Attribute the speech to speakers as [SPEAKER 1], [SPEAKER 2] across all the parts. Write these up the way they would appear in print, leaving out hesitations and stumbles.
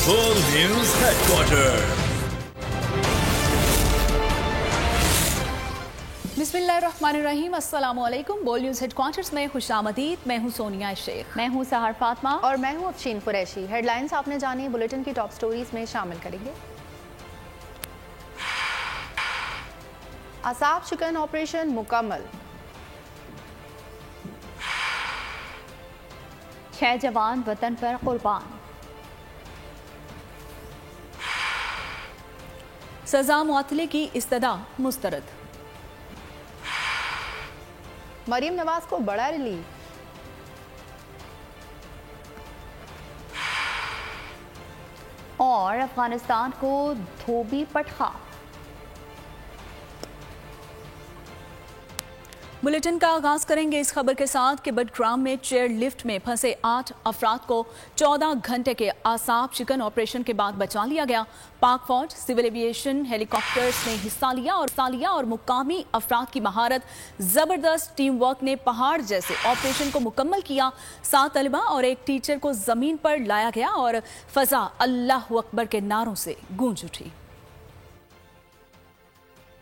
[SPEAKER 1] Full News Headquarters.
[SPEAKER 2] बिस्मिल्लाहिर्रहमानिर्रहीम, अस्सलामुअलैकुम। बोल न्यूज़ हेडक्वार्टर्स में खुशामदीद। मैं हूँ सोनिया शेख।
[SPEAKER 3] मैं हूँ सहर फातिमा और मैं हूँ अफशीन कुरैशी। हेडलाइंस आपने जानी, बुलेटिन की टॉप स्टोरीज में शामिल करेंगे। असाब शिकन ऑपरेशन मुकम्मल,
[SPEAKER 2] 6 जवान वतन पर कुर्बान। सजा मुअत्तले की इस्तदा मुस्तरद।
[SPEAKER 3] मरीम नवाज को बड़ा रिलीफ।
[SPEAKER 2] और अफगानिस्तान को धोबी पटखा। बुलेटिन का आगाज करेंगे इस खबर के साथ कि बडग्राम में चेयर लिफ्ट में फंसे 8 अफराद को 14 घंटे के आसाब शिकन ऑपरेशन के बाद बचा लिया गया। पाक फौज, सिविल एविएशन, हेलीकॉप्टर्स ने हिस्सा लिया और मुकामी अफराद की महारत, जबरदस्त टीम वर्क ने पहाड़ जैसे ऑपरेशन को मुकम्मल किया। 7 तलबा और एक टीचर को जमीन पर लाया गया और फजा अल्लाह अकबर के नारों से गूंज उठी।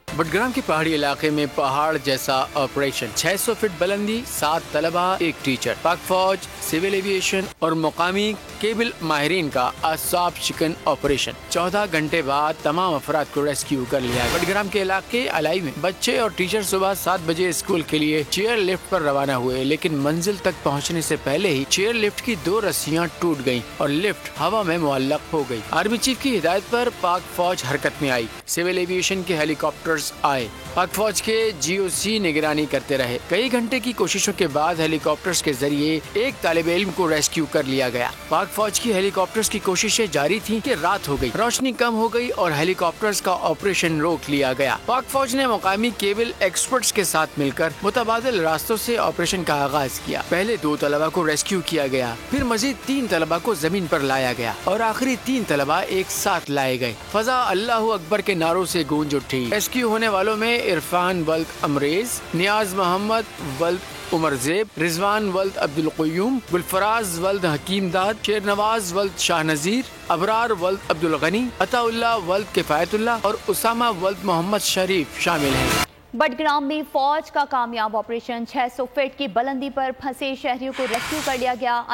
[SPEAKER 4] बडग्राम के पहाड़ी इलाके में पहाड़ जैसा ऑपरेशन, 600 फीट बुलंदी, 7 तलबा, एक टीचर। पाक फौज, सिविल एविएशन और मुकामी केबल माहिरीन का असाब शिकन ऑपरेशन। 14 घंटे बाद तमाम अफराद को रेस्क्यू कर लिया। बडग्राम के इलाके अलाई में बच्चे और टीचर सुबह 7 बजे स्कूल के लिए चेयर लिफ्ट पर रवाना हुए, लेकिन मंजिल तक पहुँचने से पहले ही चेयर लिफ्ट की 2 रस्सियाँ टूट गयी और लिफ्ट हवा में मुअल्लक हो गयी। आर्मी चीफ की हिदायत पर पाक फौज हरकत में आई। सिविल एविएशन के हेलीकॉप्टर्स आए। पाक फौज के GOC निगरानी करते रहे। कई घंटे की कोशिशों के बाद हेलीकॉप्टर्स के जरिए एक तालिब इल्म को रेस्क्यू कर लिया गया। पाक फौज की हेलीकॉप्टर्स की कोशिशें जारी थी कि रात हो गई, रोशनी कम हो गई और हेलीकॉप्टर्स का ऑपरेशन रोक लिया गया। पाक फौज ने मुकामी केबल एक्सपर्ट्स के साथ मिलकर मुतबादिल रास्तों से ऑपरेशन का आगाज किया। पहले 2 तलबा को रेस्क्यू किया गया, फिर मजीद 3 तलबा को जमीन पर लाया गया और आखिरी 3 तलबा एक साथ लाए गए। फजा अल्लाह अकबर के नारों से गूंज उठी। रेस्क्यू होने वालों में इरफान वल्द अमरेज, नियाज मोहम्मद वल्द उमर ज़ेब, रिजवान वल्द अब्दुल क़य्यूम, गुलफराज वल्द हकीम दाद, शेरनवाज वल्द शाह नज़ीर, अबरार वल्द अब्दुल गनी, अताउल्लाह वल्द किफ़ायतुल्लाह और उसामा वल्द मोहम्मद शरीफ शामिल हैं।
[SPEAKER 2] बडग्राम में फौज का कामयाब ऑपरेशन, 600 फीट की बुलंदी पर फंसे शहरियों को रेस्क्यू कर लिया गया।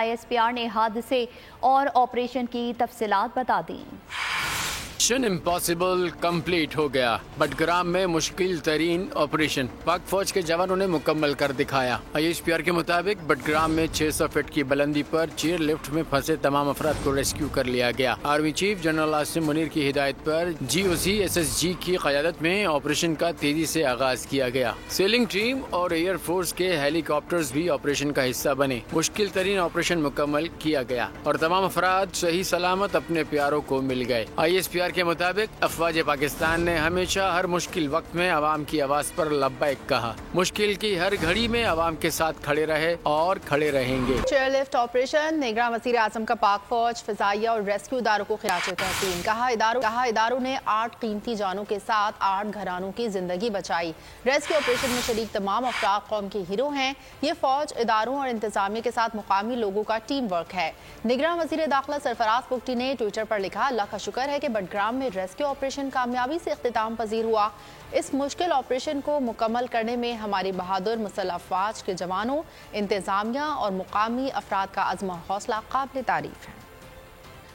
[SPEAKER 2] ISPR ने हादसे और ऑपरेशन की तफसीलात बता दी।
[SPEAKER 4] मिशन इम्पॉसिबल कंप्लीट हो गया। बडग्राम में मुश्किल तरीन ऑपरेशन पाक फौज के जवानों ने मुकम्मल कर दिखाया। ISPR के मुताबिक बडग्राम में 600 फीट की बुलंदी पर चेयर लिफ्ट में फंसे तमाम अफराद को रेस्क्यू कर लिया गया। Army chief general Asim Munir की हिदायत पर GOC SSG की क़यादत में ऑपरेशन का तेजी से आगाज किया गया। सेलिंग टीम और एयर फोर्स के हेलीकॉप्टर्स भी ऑपरेशन का हिस्सा बने। मुश्किल तरीन ऑपरेशन मुकम्मल किया गया और तमाम अफराद सही सलामत अपने प्यारों को मिल गए। ISPR के मुताबिक अफवाज पाकिस्तान ने हमेशा हर मुश्किल वक्त में अवाम की आवाज पर लब्बैक कहा। मुश्किल की हर घड़ी में अवाम के साथ खड़े रहे और खड़े रहेंगे।
[SPEAKER 3] चेयर लिफ्ट ऑपरेशन, निगरान वज़ीर आज़म का पाक फौज, फिजाइया और रेस्क्यू इदारों को खिराज तहसीन। कहा इदारों ने 8 कीमती जानों के साथ 8 घरानों की जिंदगी बचाई। रेस्क्यू ऑपरेशन में शरीक तमाम अफराद कौम के हीरो हैं। ये फौज, इदारों और इंतजामिया के साथ मुकामी लोगों का टीम वर्क है। निगरान वज़ीर दाखिला सरफराज पुख्ती ने ट्विटर पर लिखा, अल्लाह का शुक्र है कि बडग्राम में रेस्क्यू ऑपरेशन कामयाबी से इख्तिताम पजीर हुआ। इस मुश्किल ऑपरेशन को मुकम्मल करने में हमारी बहादुर मुसल्लह अफवाज के जवानों, इंतजामिया और मुकामी अफराद का अज़्म और हौसला काबिल तारीफ है।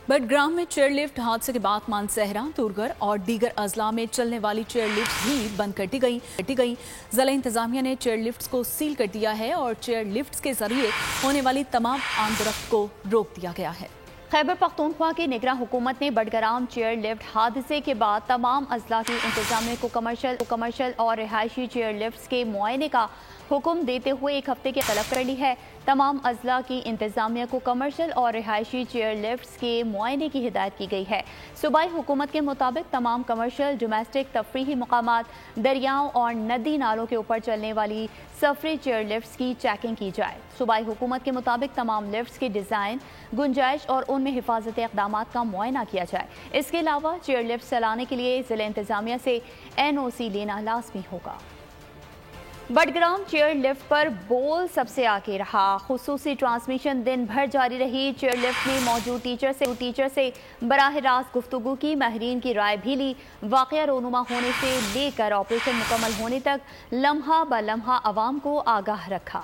[SPEAKER 2] बडग्राम में चेयर लिफ्ट हादसे के बाद मानसहरा, तुरगर और दीगर अजला में चलने वाली चेयर लिफ्ट भी बंद कर दी गई। जिला इंतजामिया ने चेयर लिफ्ट को सील कर दिया है और चेयर लिफ्ट के जरिए होने वाली तमाम आमदरफ्त को रोक दिया गया है। खैबर पख्तूनख्वा की निगरान हुकूमत ने बडग्राम चेयर लिफ्ट हादसे के बाद तमाम अजला की इंतजामिया को कमर्शल और रिहायशी चेयर लिफ्ट के मुआयने का हुक्म देते हुए 1 हफ्ते की तलब कर ली है। तमाम अजला की इंतजामिया को कमर्शल और रिहायशी चेयर लिफ्ट्स के मुआयने की हिदायत की गई है। सूबाई हुकूमत के मुताबिक तमाम कमर्शल, डोमेस्टिक, तफरीही मकामात, दरियाओं और नदी नालों के ऊपर चलने वाली सफरी चेयर लिफ्ट्स की चेकिंग की जाए। सूबाई हुकूमत के मुताबिक तमाम लिफ्ट्स के डिज़ाइन, गुंजाइश और उनमें हिफाजती इक़दामात का मुआयना किया जाए। इसके अलावा चेयर लिफ्ट चलाने के लिए ज़िला इंतजामिया से NOC लेना लाजमी होगा।
[SPEAKER 5] बडग्राम चेयर लिफ्ट पर बोल सबसे आगे रहा। खुसूसी ट्रांसमिशन दिन भर जारी रही। चेयर लिफ्ट में मौजूद टीचर से बराह रास्त गुफ्तगू की, माहिरीन की राय भी ली। वाक़या रोनुमा होने से लेकर ऑपरेशन मुकम्मल होने तक लम्हा ब लम्हा आवाम को आगाह रखा।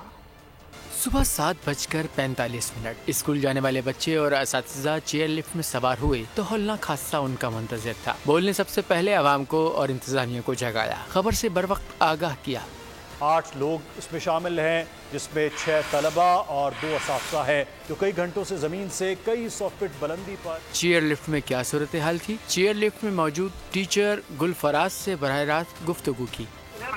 [SPEAKER 4] सुबह 7:45 स्कूल जाने वाले बच्चे और असातिज़ा चेयर लिफ्ट में सवार हुए तो हौलनाक हादसा उनका मुंतज़िर था। बोल ने सबसे पहले आवाम को और इंतजामिया को जगाया, खबर से बर वक्त आगाह किया।
[SPEAKER 1] 8 लोग इसमें शामिल हैं, जिसमें 6 तलबा और 2 असातिज़ा है जो कई घंटों से जमीन से कई 100 फीट बुलंदी पर।
[SPEAKER 4] चेयर लिफ्ट में क्या सूरत हाल थी? चेयर लिफ्ट में मौजूद टीचर गुलफराज से बराह रास्त गुफ्तगू की।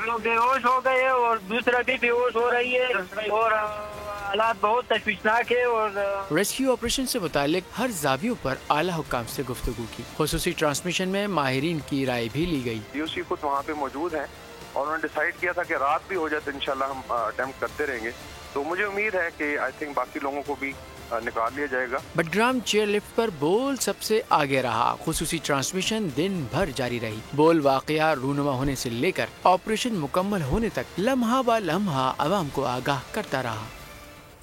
[SPEAKER 6] लोग बेहोश हो गए और दूसरा भी बेहोश हो रही है और हालात बहुत तशवीशनाक है। और
[SPEAKER 4] रेस्क्यू ऑपरेशन से मुतालिक हर जावियों पर आला हुक्काम से गुफ्तगू की। खुसूसी ट्रांसमिशन में माहिरीन की राय भी ली गई।
[SPEAKER 7] DOC खुद वहाँ पे मौजूद है और उन्होंने डिसाइड किया था कि रात भी हो जाए तो इंशाल्लाह हम अटेम्प्ट करते रहेंगे। तो मुझे उम्मीद है कि आई थिंक बाकी लोगों को भी निकाल लिया जाएगा।
[SPEAKER 4] बडग्राम चेयर लिफ्ट पर बोल सबसे आगे रहा। खुसूसी ट्रांसमिशन दिन भर जारी रही। बोल वाकया रूनुमा होने से लेकर ऑपरेशन मुकम्मल होने तक लम्हा ब लम्हा आवाम को आगाह करता रहा।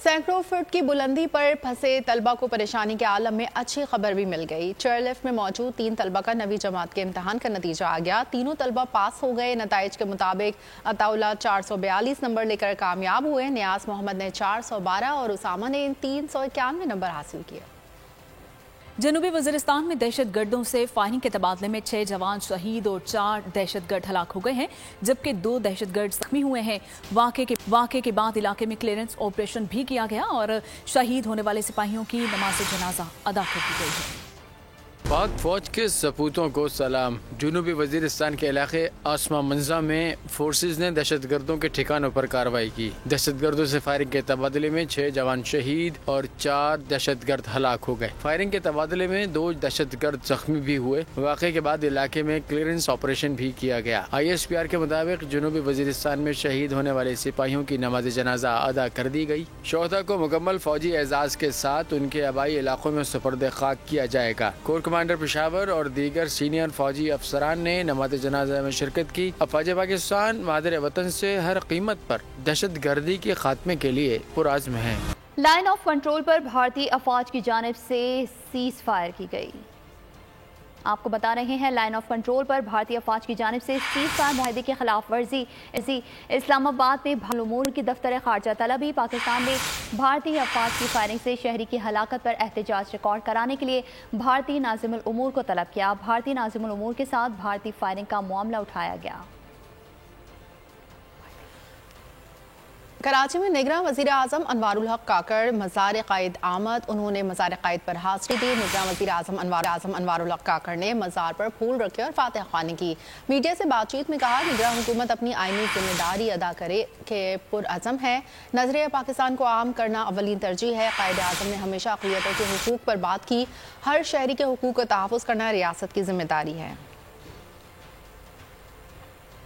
[SPEAKER 3] सैकड़ों फुट की बुलंदी पर फंसे तलबा को परेशानी के आलम में अच्छी खबर भी मिल गई। चेयर लिफ्ट में मौजूद 3 तलबा का 9वीं जमात के इम्तहान का नतीजा आ गया। तीनों तलबा पास हो गए। नताइज के मुताबिक अताउल्ला 442 नंबर लेकर कामयाब हुए। नियाज मोहम्मद ने 412 और उसामा ने 391 नंबर हासिल किए।
[SPEAKER 2] जनूबी वज़ीरिस्तान में दहशत गर्दों से फायरिंग के तबादले में 6 जवान शहीद और 4 दहशत गर्द हलाक हो गए हैं, जबकि 2 दहशत गर्द जख्मी हुए हैं। वाक़े के बाद इलाके में क्लियरेंस ऑपरेशन भी किया गया और शहीद होने वाले सिपाहियों की नमाज जनाजा अदा कर दी गई है।
[SPEAKER 4] पाक फौज के सपूतों को सलाम। जनूबी वज़ीरिस्तान के इलाके आसमा मंजा में फोर्सेज ने दहशत गर्दों के ठिकानों पर कार्रवाई की। दहशत गर्दों से फायरिंग के तबादले में 6 जवान शहीद और 4 दहशत गर्द हलाक हो गए। फायरिंग के तबादले में 2 दहशत गर्द जख्मी भी हुए। वाक़े के बाद इलाके में क्लियरेंस ऑपरेशन भी किया गया। ISPR के मुताबिक जनूबी वज़ीरिस्तान में शहीद होने वाले सिपाहियों की नमाज जनाजा अदा कर दी गई। शोहदा को मुकम्मल फौजी एजाज के साथ उनके आबाई इलाकों में सुपर्द खाक किया जाएगा। कोर कमांडर पेशावर और दीगर सीनियर फौजी अफसरान ने नमाज जनाजा में शिरकत की। अफवाज पाकिस्तान मादर वतन से हर कीमत पर दहशत गर्दी के खात्मे के लिए पुरआज़्म है।
[SPEAKER 5] लाइन ऑफ कंट्रोल पर भारतीय अफवाज की जानिब से सीज फायर की गई। आपको बता रहे हैं, लाइन ऑफ कंट्रोल पर भारतीय अफवाज की जानिब से सीज फायर मुआहदे की खिलाफ वर्जी। इस्लामाबाद में उमूर की दफ्तर खारजा तलबी पाकिस्तान ने भारतीय अफवाज की फायरिंग से शहरी की हलाकत पर एहतजाज रिकॉर्ड कराने के लिए भारतीय नाज़िमुल उमूर को तलब किया। भारतीय नाज़िमुल उमूर के साथ भारतीय फायरिंग का मामला उठाया गया।
[SPEAKER 3] कराची में निगरान वज़ीर आज़म अनवारुल हक काकड़ मज़ार क़ायद आमद। उन्होंने मज़ार क़ायद पर हाज़िरी दी। निगरान वज़ीर आज़म अनवारुल हक काकड़ ने मज़ार पर फूल रखे और फातिहा ख़्वानी की। मीडिया से बातचीत में कहा, निगरान हुकूमत अपनी आईनी जिम्मेदारी अदा करे के पुरअज़म है। नज़रिया पाकिस्तान को आम करना अवलीन तरजीह है। क़ायद आज़म ने हमेशा अक़लियतों के हुकूक़ पर बात की। हर शहरी के हुकूक़ का तहफ़्फ़ुज़ करना रियासत की जिम्मेदारी है।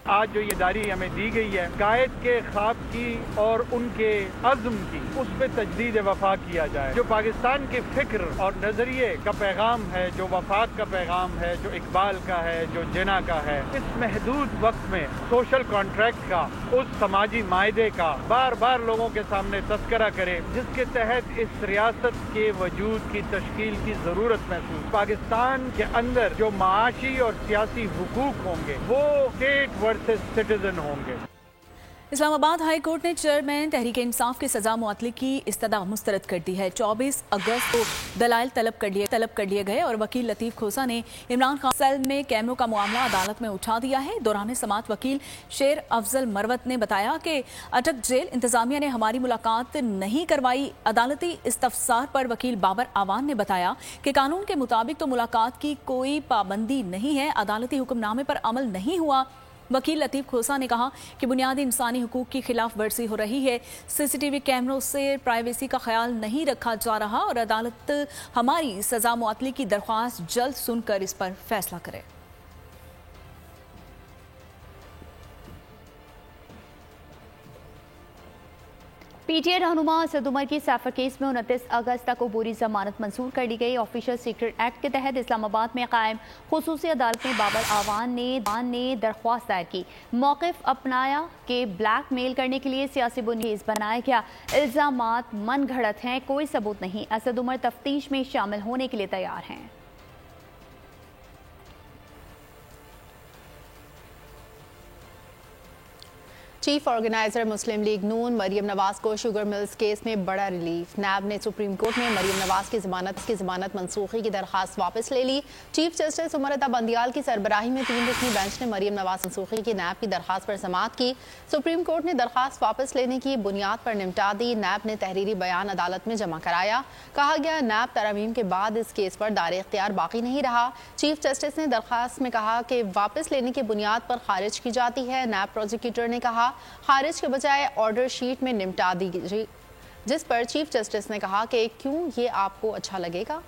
[SPEAKER 8] आज जो ये दारी हमें दी गई है, कायद के ख्वाब की और उनके अज़्म की, उस पर तजदीद वफा किया जाए। जो पाकिस्तान के फिक्र और नजरिए का पैगाम है, जो वफाक का पैगाम है, जो इकबाल का है, जो जना का है, इस महदूद वक्त में सोशल कॉन्ट्रैक्ट का, उस समाजी मायदे का बार बार लोगों के सामने तस्करा करे, जिसके तहत इस रियासत के वजूद की तश्कील की जरूरत महसूस। पाकिस्तान के अंदर जो माशी और सियासी हुकूक होंगे वो स्टेट वर्सेस सिटीजन होंगे।
[SPEAKER 2] इस्लामाबाद हाई कोर्ट ने चेयरमैन तहरीक इंसाफ की सजा मुअत्तली की इस्तदा मुस्तरद कर दी है। 24 अगस्त को दलाइल तलब कर लिए गए और वकील लतीफ़ खोसा ने इमरान खान सेल में कैमरों का मामला अदालत में उठा दिया है। दौरान समाअत वकील शेर अफजल मरवत ने बताया कि अटक जेल इंतजामिया ने हमारी मुलाकात नहीं करवाई। अदालती इस्तफसार पर वकील बाबर आवान ने बताया कि कानून के मुताबिक तो मुलाकात की कोई पाबंदी नहीं है, अदालती हुक्मनामे पर अमल नहीं हुआ। वकील लतीफ़ खोसा ने कहा कि बुनियादी इंसानी हुकूक की खिलाफ वर्जी हो रही है। CCTV कैमरों से प्राइवेसी का ख्याल नहीं रखा जा रहा और अदालत हमारी सजा मुअत्तली की दरख्वास्त जल्द सुनकर इस पर फैसला करे।
[SPEAKER 5] PTA रहनुमा असद उमर की सैफर केस में 29 अगस्त तक अबूरी जमानत मंजूर कर ली गई। ऑफिशियल सीक्रेट एक्ट के तहत इस्लामाबाद में कायम खुसूसी अदालत में बाबर आवान ने दरख्वास्त दायर की, मौक़िफ़ अपनाया कि ब्लैक मेल करने के लिए सियासी बुनियाद बनाया गया, इल्ज़ामात मन घड़त हैं, कोई सबूत नहीं। असद उमर तफ्तीश में शामिल होने के लिए तैयार हैं।
[SPEAKER 3] चीफ ऑर्गेनाइजर मुस्लिम लीग नून मरियम नवाज को शुगर मिल्स केस में बड़ा रिलीफ। नैब ने सुप्रीम कोर्ट में मरियम नवाज की जमानत मनसूखी की दरखास्त वापस ले ली। चीफ जस्टिस उमर अता बंदियाल की सरबराही में 3 रुकनी बेंच ने मरियम नवाज मनसूखी की नैब की दरखास्त पर समाअत की। सुप्रीम कोर्ट ने दरखास्त वापस लेने की बुनियाद पर निपटा दी। नैब ने तहरीरी बयान अदालत में जमा कराया। कहा गया नैब तरमीम के बाद इस केस पर दायरे इख्तियार बाकी नहीं रहा। चीफ जस्टिस ने दरखास्त में कहा कि वापस लेने की बुनियाद पर खारिज की जाती है। नैब प्रोसिक्यूटर ने कहा खारिज के बजाय ऑर्डर शीट में निपटा दी गई, जिस पर चीफ जस्टिस ने कहा कि क्यों ये आपको अच्छा लगेगा।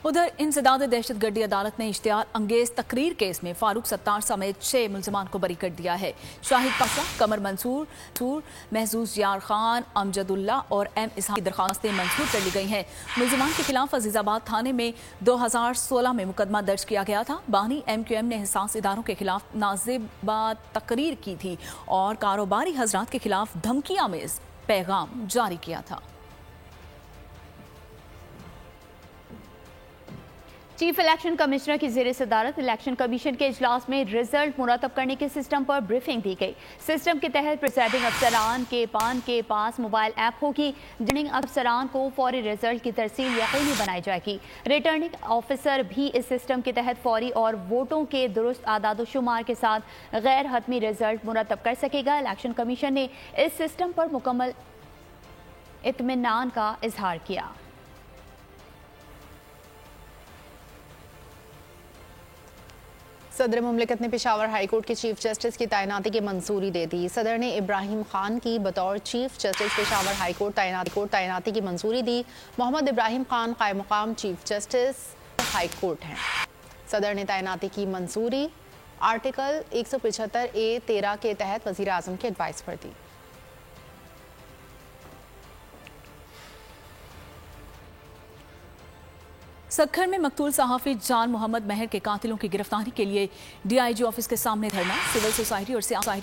[SPEAKER 2] उधर इंसदाद दहशतगर्दी अदालत ने इश्तिहार अंगेज तकरीर केस में फारूक सत्तार समेत 6 मुल्ज़िमान को बरी कर दिया है। शाहिद पाशा, कमर मंसूर, महजूज यार खान, अमजदुल्ला और एम इसहाक की दरखास्तें मंजूर कर ली गई हैं। मुल्ज़िमान के खिलाफ अजीज़ाबाद थाने में 2016 में मुकदमा दर्ज किया गया था। बानी MQM ने हिसास इदारों के खिलाफ नाज़िबा तकरीर की थी और कारोबारी हजरात के खिलाफ धमकी आमेज पैगाम जारी किया था।
[SPEAKER 5] चीफ इलेक्शन कमिश्नर की ज़ेर सदारत इलेक्शन कमीशन के इजलास में रिजल्ट मुरतब करने के सिस्टम पर ब्रीफिंग दी गई। सिस्टम के तहत प्रिसाइडिंग अफसरान के पास मोबाइल ऐप होगी। रिटर्निंग अफसरान को फौरी रिजल्ट की तरसील यकीनी बनाई जाएगी। रिटर्निंग ऑफिसर भी इस सिस्टम के तहत फौरी और वोटों के दुरुस्त आदादोशुमार के साथ गैर हतमी रिजल्ट मुरतब कर सकेगा। इलेक्शन कमीशन ने इस सिस्टम पर मुकम्मल इत्मीनान का इजहार किया।
[SPEAKER 3] सदर मुमलिकत ने पेशावर हाई कोर्ट के चीफ जस्टिस की तैनाती की मंजूरी दे दी। सदर ने इब्राहिम खान की बतौर chief justice Peshawar high court तैनाती की मंजूरी दी। मोहम्मद इब्राहिम खान कायम मुकाम चीफ जस्टिस हाई कोर्ट हैं। सदर ने तैनाती की मंजूरी आर्टिकल 175A(13) के तहत वज़ीर आज़म के एडवाइस पर दी।
[SPEAKER 2] सक्खर में मकतूल सहाफ़ी जान मोहम्मद महर के कातिलों की गिरफ्तारी के लिए DIG ऑफिस के सामने धरना। सिविल सोसाइटी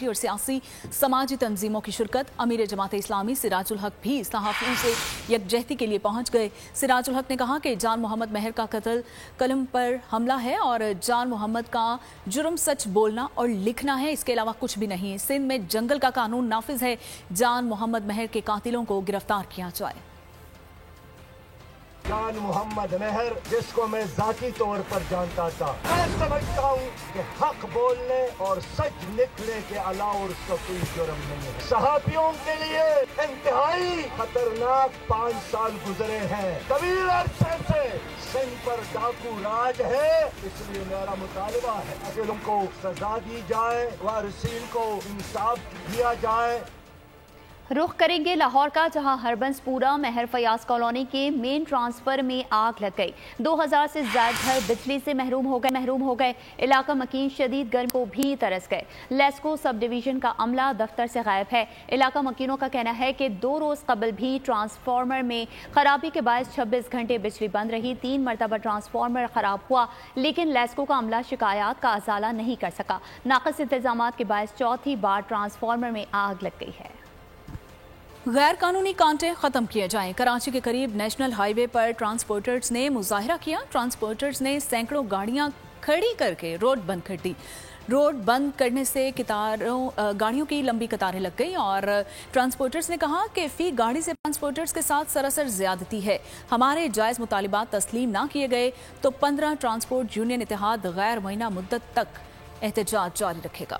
[SPEAKER 2] और सियासी समाजी तंजीमों की शिरकत। अमीर जमात इस्लामी सिराजुल हक भी सहाफ़ियों से यकजहती के लिए पहुंच गए। सिराजुल हक ने कहा कि जान मोहम्मद महर का कत्ल कलम पर हमला है और जान मोहम्मद का जुर्म सच बोलना और लिखना है, इसके अलावा कुछ भी नहीं। सिंध में जंगल का कानून नाफिज है। जान मोहम्मद महर के कातिलों को गिरफ्तार किया जाए।
[SPEAKER 9] जान मोहम्मद महर, जिसको मैं जाती तौर पर जानता था, मैं समझता हूँ कि हक बोलने और सच लिखने के अलावा उसका कोई जुर्म नहीं है। सहाफियों के लिए इंतहाई खतरनाक 5 साल गुजरे हैं। तवील अरसे से सिंध पर डाकू राज है, इसलिए मेरा मुतालबा है कि उनको सजा दी जाए, वारिसीन को इंसाफ दिया जाए।
[SPEAKER 5] रुख करेंगे लाहौर का, जहां हरबंसपुरा महर फयाज कॉलोनी के मेन ट्रांसफर में आग लग गई। 2000 से ज्यादा घर बिजली से महरूम हो गए। इलाका मकीन शदीद गर्मी को भी तरस गए। लेस्को सब डिवीजन का अमला दफ्तर से गायब है। इलाका मकीनों का कहना है कि 2 रोज कबल भी ट्रांसफार्मर में खराबी के बायस 26 घंटे बिजली बंद रही। 3 मरतबा ट्रांसफार्मर खराब हुआ, लेकिन लेस्को का अमला शिकायत का अजाला नहीं कर सका। नाक़िस इंतजामात के बायस चौथी बार ट्रांसफार्मर में आग लग गई है।
[SPEAKER 2] गैर कानूनी कांटे खत्म किए जाएं। कराची के करीब नेशनल हाईवे पर ट्रांसपोर्टर्स ने मुजाहिरा किया। ट्रांसपोर्टर्स ने सैकड़ों गाड़ियां खड़ी करके रोड बंद कर दी। रोड बंद करने से गाड़ियों की लंबी कतारें लग गई और ट्रांसपोर्टर्स ने कहा कि फी गाड़ी से ट्रांसपोर्टर्स के साथ सरासर ज्यादती है। हमारे जायज़ मुतालिबात तस्लीम ना किए गए तो 15 ट्रांसपोर्ट यूनियन इत्तेहाद गैर मुअय्यना मुद्दत तक एहतजाज जारी रखेगा।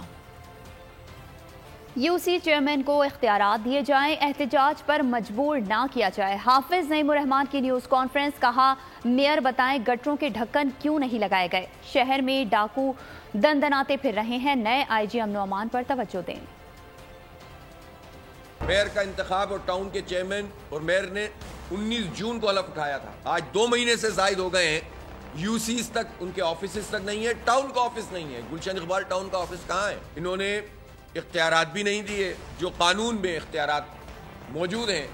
[SPEAKER 5] यूसी चेयरमैन को इख्तियारात दिए जाएं, एहतजाज पर मजबूर ना किया जाए। हाफिज नईमुर रहमान की न्यूज़ कॉन्फ्रेंस, कहा मेयर बताएं गटरों के ढक्कन क्यों नहीं लगाए गए। शहर में डाकू दंदनाते फिर रहे हैं, नए IG अमन अमान पर तवज्जो दें।
[SPEAKER 10] मेयर का इंतखाब और टाउन के चेयरमैन और मेयर ने 19 जून को हलफ उठाया था। आज 2 महीने से जायद हो गए हैं यूसीज तक, उनके ऑफिसेस तक नहीं है, टाउन का ऑफिस नहीं है। गुलशन इकबाल टाउन का ऑफिस कहाँ है? इन्होंने इख्तियारात भी नहीं दिए जो कानून में इख्तियारात मौजूद हैं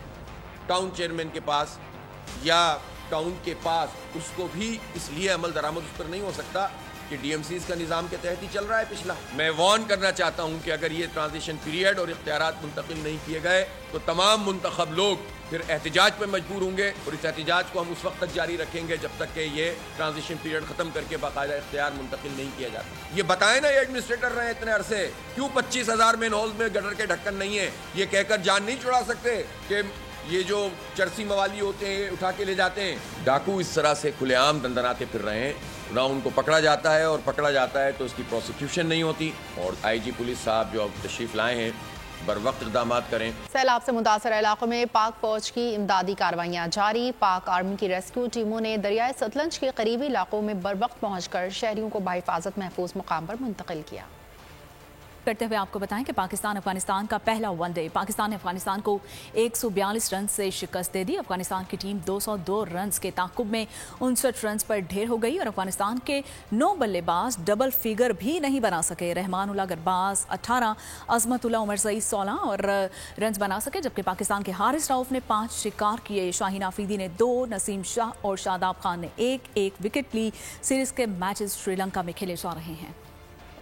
[SPEAKER 10] टाउन चेयरमैन के पास या टाउन के पास, उसको भी इसलिए अमल दरामद उस पर नहीं हो सकता कि डीएमसीज का निज़ाम के तहत ही चल रहा है पिछला। मैं वार्न करना चाहता हूं कि अगर ये ट्रांजिशन पीरियड और इख्तियारात मुंतकिल नहीं किए गए तो तमाम मुंतखब लोग फिर एहतजाज पर मजबूर होंगे और इस एहतजाज को हम उस वक्त तक जारी रखेंगे जब तक कि ये ट्रांजिशन पीरियड ख़त्म करके बाकायदा इख्तियार मुंतकिल नहीं किया जाता। ये बताएं ना, ये एडमिनिस्ट्रेटर रहे इतने अरसे, क्यों 25,000 मेन हॉल्स में गटर के ढक्कन नहीं है? ये कहकर जान नहीं छुड़ा सकते कि ये जो चरसी मवाली होते हैं उठा के ले जाते हैं। डाकू इस तरह से खुलेआम दंदनाते फिर रहे हैं, ना उनको पकड़ा जाता है और पकड़ा जाता है तो उसकी प्रोसिक्यूशन नहीं होती। और आईजी पुलिस साहब जो अब तशरीफ लाए हैं बर वक्त इक़दाम करें।
[SPEAKER 3] सैलाब से मुतासर इलाकों में पाक फौज की इमदादी कार्रवाइयाँ जारी। पाक आर्मी की रेस्क्यू टीमों ने दरियाए सतलज के करीबी इलाकों में बर वक्त पहुँच कर शहरियों को बाहिफाजत महफूज मुकाम पर मुंतकिल किया।
[SPEAKER 2] करते हुए आपको बताएं कि पाकिस्तान अफगानिस्तान का पहला वनडे, पाकिस्तान ने अफगानिस्तान को 142 रन से शिकस्त दे दी। अफगानिस्तान की टीम 202 रन के ताकुब में 59 रन पर ढेर हो गई और अफगानिस्तान के 9 बल्लेबाज डबल फिगर भी नहीं बना सके। रहमानुल्लाह गरबाज 18, अजमतुल्लाह उमर सईद 16 और रन बना सके, जबकि पाकिस्तान के हारिस रऊफ ने 5 शिकार किए। शाहीन आफरीदी ने 2, नसीम शाह और शादाब खान ने 1-1 विकेट ली। सीरीज के मैचेस श्रीलंका में खेले जा रहे हैं।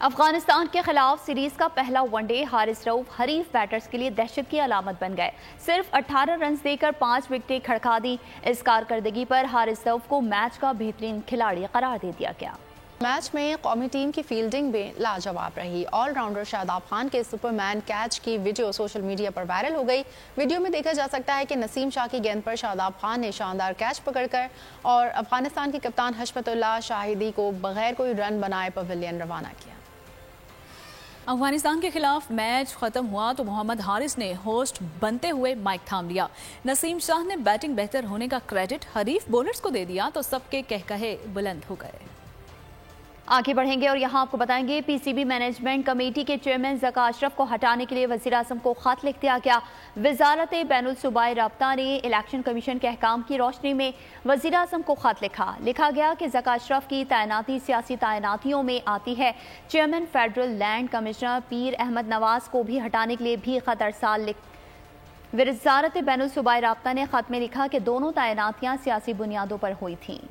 [SPEAKER 5] अफगानिस्तान के खिलाफ सीरीज का पहला वनडे हारिस रऊफ हरीफ बैटर्स के लिए दहशत की अलामत बन गए। सिर्फ 18 रन देकर 5 विकेटें खड़का दी। इस कारकर्दगी पर हारिस रऊफ को मैच का बेहतरीन खिलाड़ी करार दे दिया गया।
[SPEAKER 3] मैच में कौमी टीम की फील्डिंग भी लाजवाब रही। ऑलराउंडर शादाब खान के सुपरमैन कैच की वीडियो सोशल मीडिया पर वायरल हो गई। वीडियो में देखा जा सकता है कि नसीम शाह की गेंद पर शादाब खान ने शानदार कैच पकड़कर और अफगानिस्तान के कप्तान हशमतुल्लाह शाहिदी को बगैर कोई रन बनाए पवेलियन रवाना किया।
[SPEAKER 2] अफगानिस्तान के खिलाफ मैच खत्म हुआ तो मोहम्मद हारिस ने होस्ट बनते हुए माइक थाम लिया। नसीम शाह ने बैटिंग बेहतर होने का क्रेडिट हरीफ बॉलर्स को दे दिया तो सबके कहकहे बुलंद हो गए।
[SPEAKER 5] आगे बढ़ेंगे और यहाँ आपको बताएंगे पीसीबी मैनेजमेंट कमेटी के चेयरमैन ज़का अशरफ को हटाने के लिए वज़ीर आज़म को खत लिख दिया गया। वजारत बैनुल सूबाई राब्ता ने इलेक्शन कमीशन के अहकाम की रोशनी में वज़ीर आज़म को खत लिखा गया कि ज़का अशरफ की तैनाती सियासी तैनातियों में आती है। चेयरमैन फेडरल लैंड कमिश्नर पीर अहमद नवाज को भी हटाने के लिए भी खत अरसाल वजारत बैनुल सूबाई राब्ता ने खत में लिखा कि दोनों तैनातियाँ सियासी बुनियादों पर हुई थीं।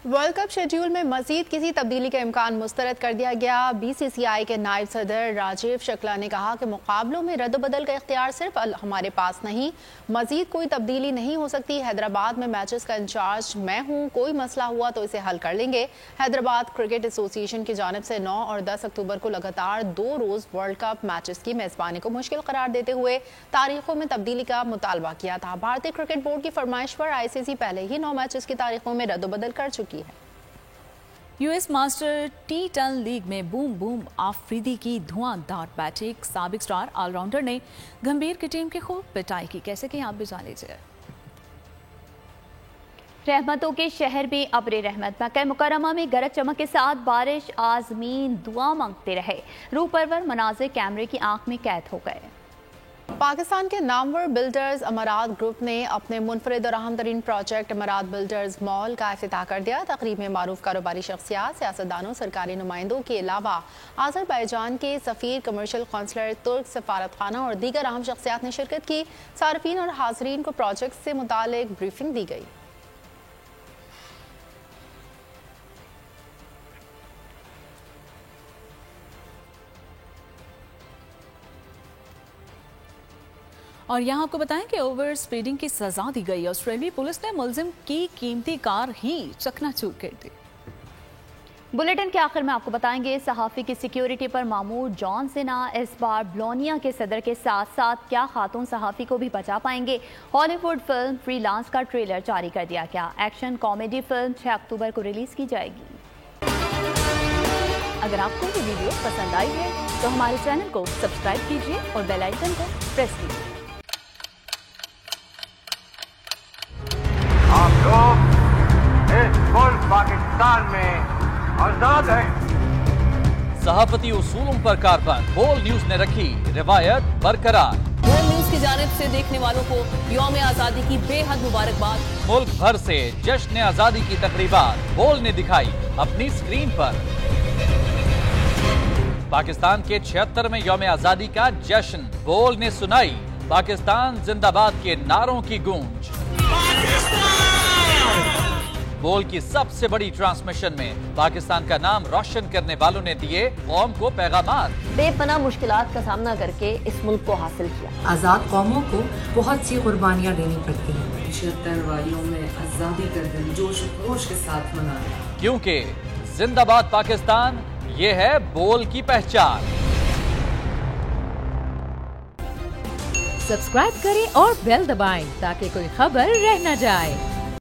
[SPEAKER 3] वर्ल्ड कप शेड्यूल में मजीद किसी तब्दीली का इम्कान मुस्तरद कर दिया गया। बीसीसीआई के नायब सदर राजीव शुक्ला ने कहा कि मुकाबलों में रद्द-बदल का इख्तियार सिर्फ हमारे पास नहीं, मजीद कोई तब्दीली नहीं हो सकती। हैदराबाद में मैचेस का इंचार्ज मैं हूँ, कोई मसला हुआ तो इसे हल कर लेंगे। हैदराबाद क्रिकेट एसोसिएशन की जानिब से 9 और 10 अक्टूबर को लगातार 2 रोज़ वर्ल्ड कप मैचेस की मेज़बानी को मुश्किल करार देते हुए तारीखों में तब्दीली का मुतालबा किया था। भारतीय क्रिकेट बोर्ड की फरमाइश पर आईसीसी पहले ही 9 मैचेस की तारीखों में रद्द-बदल कर चुकी है।
[SPEAKER 2] यूएस मास्टर टी10 लीग में बूम आफरीदी की धुआंधार बैटिंग। साबिक स्टार ऑलराउंडर ने गंभीर की टीम की खूब पिटाई की। कैसे कि आप भी जान लीजिए।
[SPEAKER 5] रहमतों के शहर में अब्रे रहमत, मक्का मुकर्रमा में गरज चमक के साथ बारिश। आज़मीन दुआ मांगते रहे। रूह परवर मनाज़िर कैमरे की आंख में कैद हो गए।
[SPEAKER 3] पाकिस्तान के नामवर बिल्डर्स अमारात ग्रुप ने अपने मुनफरिद और अहम तरीन प्रोजेक्ट अमारात बिल्डर्स मॉल का इफ्तिताह कर दिया। तकरीब में मारूफ कारोबारी शख्सियात, सियासतदानों, सरकारी नुमाइंदों के अलावा आज़रबाईजान के सफ़ीर, कमर्शियल कौंसलर, तुर्क सफारत खाना और दीगर अहम शख्सियात ने शिरकत की। सार्फिन और हाज़रीन को प्रोजेक्ट से मुतालिक ब्रीफिंग दी गई।
[SPEAKER 2] और यहाँ आपको बताएं कि ओवर स्पीडिंग की सजा दी गई। ऑस्ट्रेलियाई पुलिस ने मुलजिम की कीमती कार ही चकनाचूर कर दी।
[SPEAKER 5] बुलेटिन के आखिर में आपको बताएंगे सहाफ़ी की सिक्योरिटी पर मामूर जॉन सिना इस बार ब्लोनिया के सदर के साथ साथ क्या खातून सहाफ़ी को भी बचा पाएंगे। हॉलीवुड फिल्म फ्रीलांस का ट्रेलर जारी कर दिया गया। एक्शन कॉमेडी फिल्म 6 अक्टूबर को रिलीज की जाएगी। अगर आपको ये वीडियो पसंद आई है तो हमारे चैनल को सब्सक्राइब कीजिए और बेल आइकन को प्रेस कीजिए।
[SPEAKER 9] आप लोग इस मुल्क पाकिस्तान में आजाद है।
[SPEAKER 11] सहाफती उसूलों पर कारबंद, बोल न्यूज ने रखी रिवायत बरकरार।
[SPEAKER 2] बोल न्यूज की जानिब से देखने वालों को यौम आज़ादी की बेहद मुबारकबाद।
[SPEAKER 11] मुल्क भर से जश्न आज़ादी की तकरीबात बोल ने दिखाई अपनी स्क्रीन पर। पाकिस्तान के 76वें यौम आज़ादी का जश्न, बोल ने सुनाई पाकिस्तान जिंदाबाद के नारों की गूंज। बोल की सबसे बड़ी ट्रांसमिशन में पाकिस्तान का नाम रोशन करने वालों ने दिए कौम को पैगामात।
[SPEAKER 5] बेपनाह मुश्किलात का सामना करके इस मुल्क को हासिल किया।
[SPEAKER 12] आज़ाद कौमों को बहुत सी कुर्बानियाँ देनी पड़ती हैं।
[SPEAKER 13] 76 वालियों में आज़ादी का दिन जोश खरोश के साथ मनाया,
[SPEAKER 11] क्योंकि जिंदाबाद पाकिस्तान ये है बोल की पहचान।
[SPEAKER 14] सब्सक्राइब करें और बेल दबाएं ताकि कोई खबर रह न जाए।